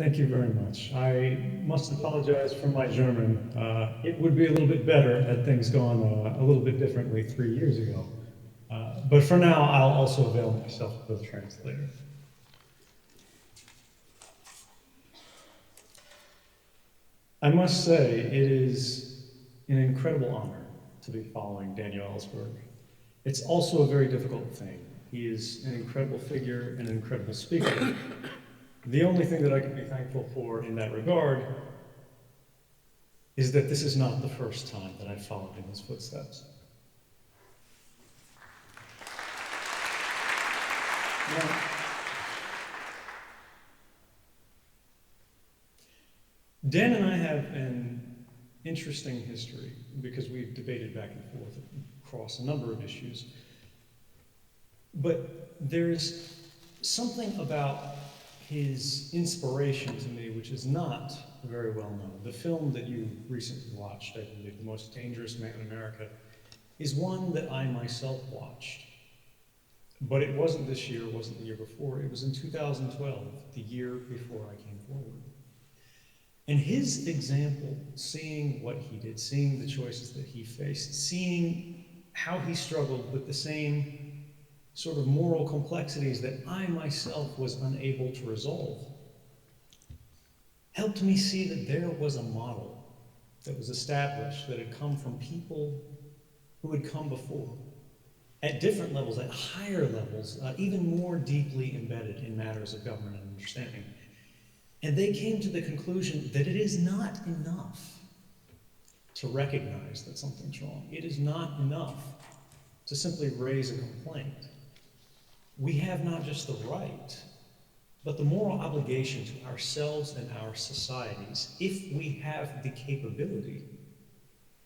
Thank you very much. I must apologize for my German. It would be a little bit better had things gone a little bit differently 3 years ago. But for now, I'll also avail myself of the translator. I must say, it is an incredible honor to be following Daniel Ellsberg. It's also a very difficult thing. He is an incredible figure and an incredible speaker. The only thing that I can be thankful for in that regard is that this is not the first time that I've followed in his footsteps. Now, Dan and I have an interesting history because we've debated back and forth across a number of issues. But there's something about his inspiration to me which is not very well known. The film that you recently watched, I believe, The Most Dangerous Man in America, is one that I myself watched. But it wasn't this year, it wasn't the year before, it was in 2012, the year before I came forward. And his example, seeing what he did, seeing the choices that he faced, seeing how he struggled with the same sort of moral complexities that I myself was unable to resolve, helped me see that there was a model that was established that had come from people who had come before, at different levels, at higher levels, even more deeply embedded in matters of government and understanding. And they came to the conclusion that it is not enough to recognize that something's wrong. It is not enough to simply raise a complaint. We have not just the right, but the moral obligation to ourselves and our societies, if we have the capability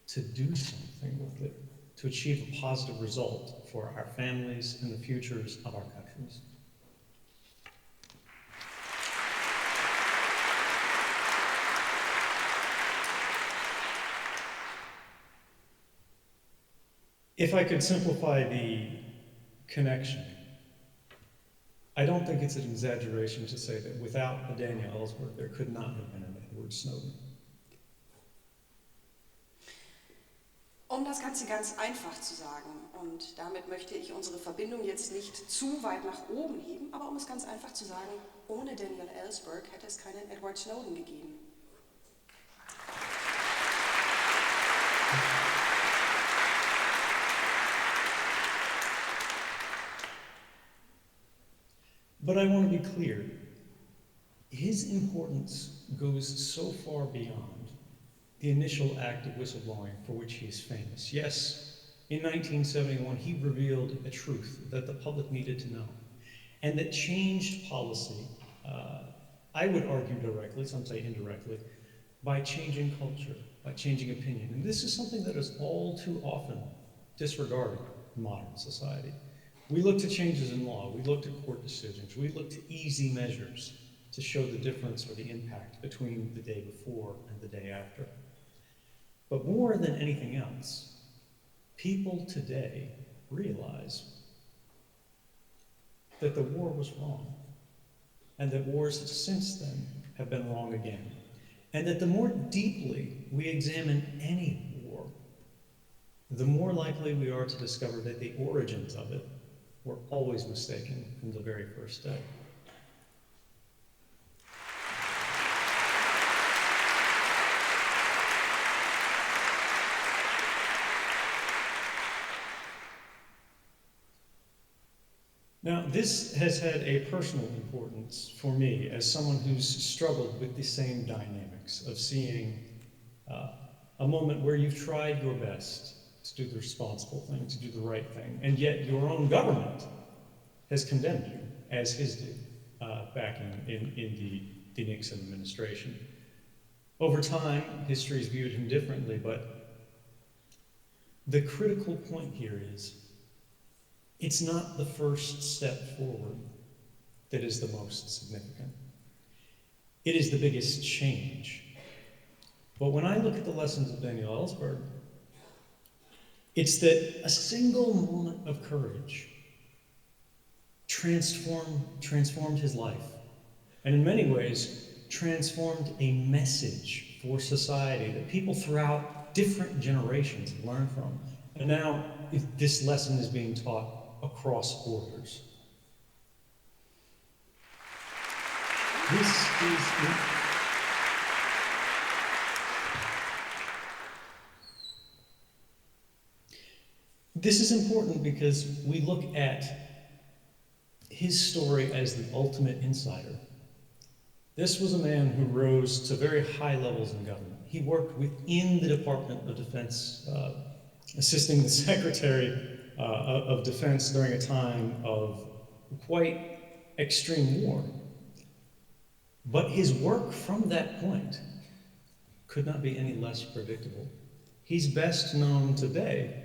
to do something with it, to achieve a positive result for our families and the futures of our countries. If I could simplify the connection, I don't think it's an exaggeration to say that without a Daniel Ellsberg, there could not have been an Edward Snowden. Um das Ganze ganz einfach zu sagen, und damit möchte ich unsere Verbindung jetzt nicht zu weit nach oben heben, aber um es ganz einfach zu sagen, ohne Daniel Ellsberg hätte es keinen Edward Snowden gegeben. But I want to be clear, his importance goes so far beyond the initial act of whistleblowing for which he is famous. Yes, in 1971, he revealed a truth that the public needed to know, and that changed policy, I would argue directly, some say indirectly, by changing culture, by changing opinion. And this is something that is all too often disregarded in modern society. We look to changes in law, we look to court decisions, we look to easy measures to show the difference or the impact between the day before and the day after. But more than anything else, people today realize that the war was wrong, and that wars since then have been wrong again, and that the more deeply we examine any war, the more likely we are to discover that the origins of it were always mistaken from the very first day. Now, this has had a personal importance for me as someone who's struggled with the same dynamics of seeing a moment where you've tried your best to do the responsible thing, to do the right thing, and yet your own government has condemned you, as his did back in the Nixon administration. Over time, history has viewed him differently, but the critical point here is it's not the first step forward that is the most significant. It is the biggest change. But when I look at the lessons of Daniel Ellsberg, it's that a single moment of courage transformed his life, and in many ways transformed a message for society that people throughout different generations have learned from. And now this lesson is being taught across borders. This is important because we look at his story as the ultimate insider. This was a man who rose to very high levels in government. He worked within the Department of Defense, assisting the Secretary of Defense during a time of quite extreme war. But his work from that point could not be any less predictable. He's best known today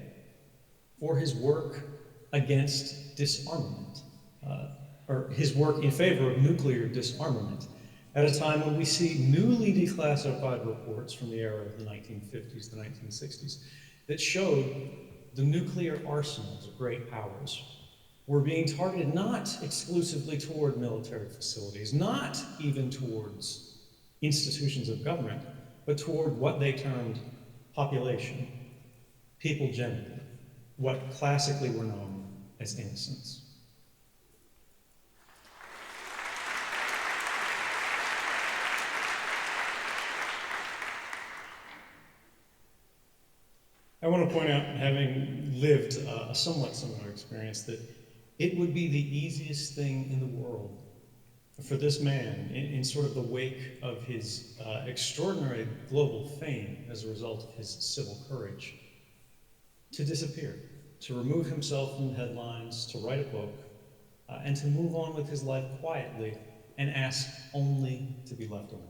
for his work against disarmament, or his work in favor of nuclear disarmament, at a time when we see newly declassified reports from the era of the 1950s, the 1960s, that showed the nuclear arsenals of great powers were being targeted not exclusively toward military facilities, not even towards institutions of government, but toward what they termed population, people generally, what classically were known as innocents. I want to point out, having lived a somewhat similar experience, that it would be the easiest thing in the world for this man, in sort of the wake of his extraordinary global fame as a result of his civil courage, to disappear, to remove himself from the headlines, to write a book, and to move on with his life quietly and ask only to be left alone.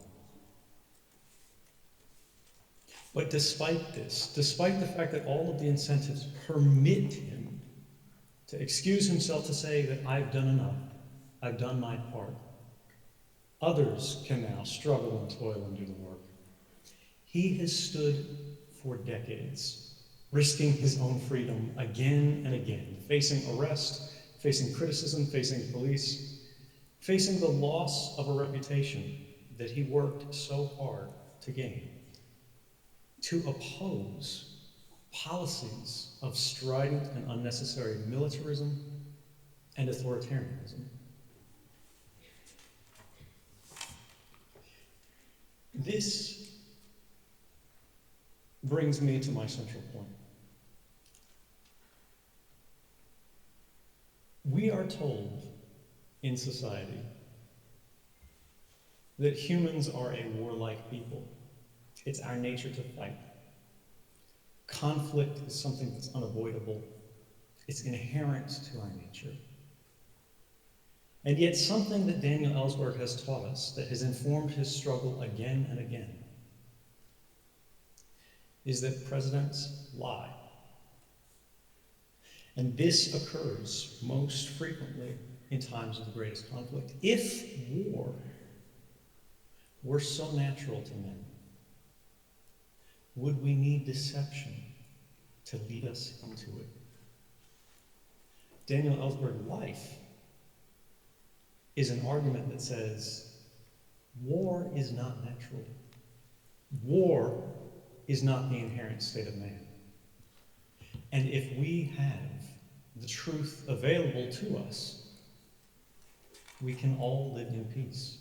But despite this, despite the fact that all of the incentives permit him to excuse himself, to say that I've done enough, I've done my part, others can now struggle and toil and do the work. He has stood for decades, risking his own freedom again and again, facing arrest, facing criticism, facing police, facing the loss of a reputation that he worked so hard to gain, to oppose policies of strident and unnecessary militarism and authoritarianism. This brings me to my central point. We are told in society that humans are a warlike people. It's our nature to fight. Conflict is something that's unavoidable. It's inherent to our nature. And yet something that Daniel Ellsberg has taught us, that has informed his struggle again and again, is that presidents lie. And this occurs most frequently in times of the greatest conflict. If war were so natural to men, would we need deception to lead us into it? Daniel Ellsberg's life is an argument that says war is not natural. War is not the inherent state of man. And if we have the truth available to us, we can all live in peace.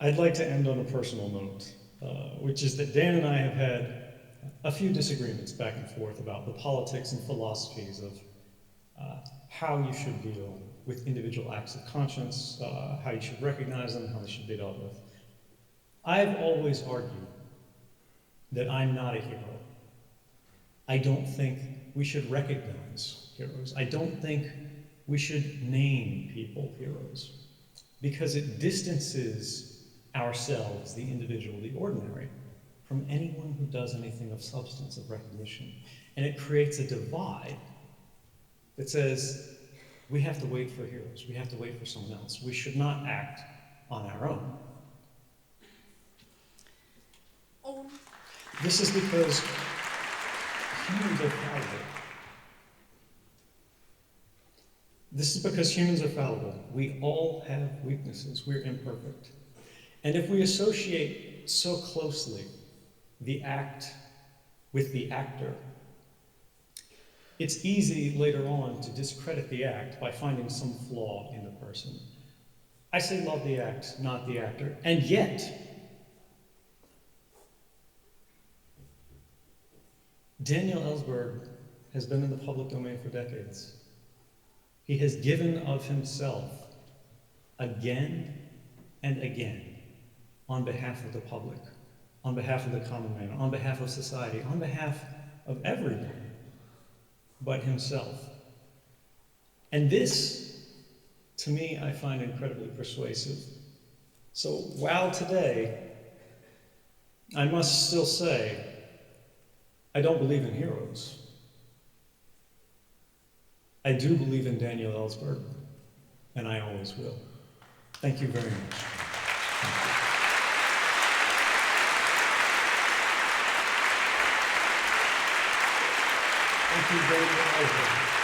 I'd like to end on a personal note, which is that Dan and I have had a few disagreements back and forth about the politics and philosophies of how you should deal with individual acts of conscience, how you should recognize them, how they should be dealt with. I've always argued that I'm not a hero. I don't think we should recognize heroes. I don't think we should name people heroes, because it distances ourselves, the individual, the ordinary, from anyone who does anything of substance, of recognition. And it creates a divide that says we have to wait for heroes, we have to wait for someone else. We should not act on our own. Oh. This is because humans are fallible. This is because humans are fallible. We all have weaknesses. We're imperfect. And if we associate so closely the act with the actor, it's easy later on to discredit the act by finding some flaw in the person. I say love the act, not the actor, and yet, Daniel Ellsberg has been in the public domain for decades. He has given of himself again and again on behalf of the public, on behalf of the common man, on behalf of society, on behalf of everyone but himself. And this, to me, I find incredibly persuasive. So while today, I must still say, I don't believe in heroes. I do believe in Daniel Ellsberg, and I always will. Thank you very much. Thank you, Daniel Ellsberg.